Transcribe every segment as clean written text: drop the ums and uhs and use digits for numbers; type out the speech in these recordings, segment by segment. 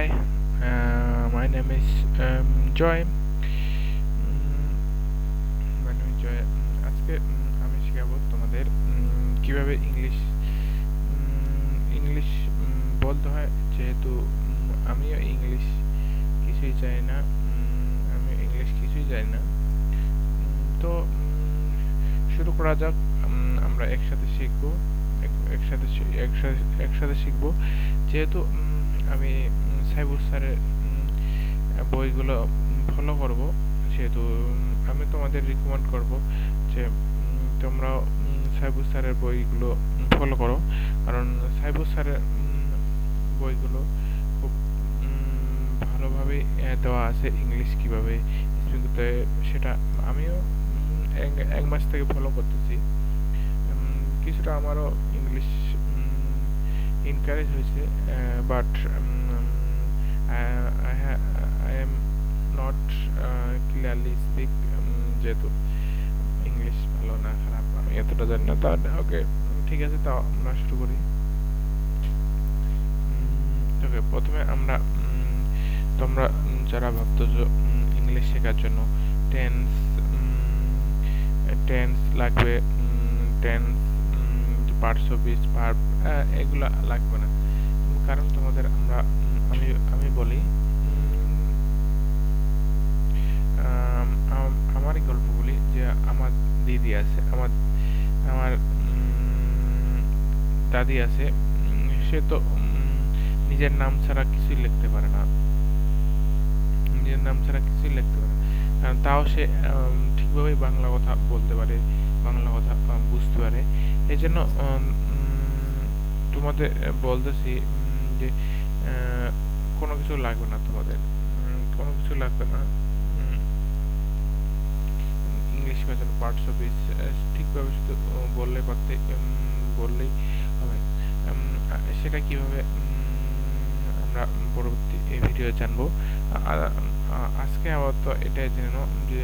Hi, my name is Joy. My name is Joy. আজকে আমি শেখাবো তোমাদের কিভাবে ইংলিশ ইংলিশ বলতে হয়, যেহেতু আমিও ইংলিশ কিছুই জানি না। আমি ইংলিশ কিছুই জানি না। তো শুরু করা যাক। আমরা একসাথে শিখবো, একসাথে শিখবো। যেহেতু আমি সাইবুর স্যারের বইগুলো ফলো করব, সেহেতু আমি তোমাদের রিকমেন্ড করব যে তোমরাও সাইবুর স্যারের বইগুলো ফলো করো, কারণ সাইবুর স্যারের বইগুলো খুব ভালোভাবে দেওয়া আছে ইংলিশ কীভাবে স্পিক করতে হয়। সেটা আমিও এক মাস থেকে ফলো করতেছি। কিছুটা আমারও ইংলিশ এনকারেজ হয়েছে, but I am not clearly speak, যেহেতু ইংলিশ ভালো না খারাপ আমি এতটা জানি না। তা ওকে, ঠিক আছে, তাও আমরা শুরু করি। ওকে, প্রথমে আমরা তোমরা যারা ভাবতেছো ইংলিশ শেখার জন্য টেন্স লাগবে, tense, parts of speech, verb, এগুলা লাগবে না। কারণ তোমাদের আমি বলি, আমারই গল্প বলি যে আমার দিদি আছে, আমার দাদি আছে। সে তো নিজের নাম ছাড়া কিছুই লিখতে পারে না, তাও সে ঠিকভাবে বাংলা কথা বলতে পারে, বাংলা কথা বুঝতে পারে। এই জন্য তোমাদের বলতেছি যে কোনো কিছু লাগবে না, তোমাদের কোনো কিছু লাগবে না। ইংলিশ শেখার পার্টস অফ স্পিচ ঠিকভাবে শুধু বললেই হবে। সেটা কিভাবে আমরা পরবর্তী ভিডিও জানবো। আজকে আপাতত এটাই জেনে নাও যে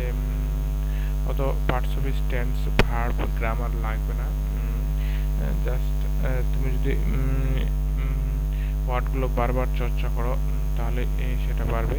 অত parts of speech, tense, verb, grammar লাগবে না। জাস্ট তুমি যদি ওয়ার্ডগুলো বারবার চর্চা করো তাহলে সেটা পারবে।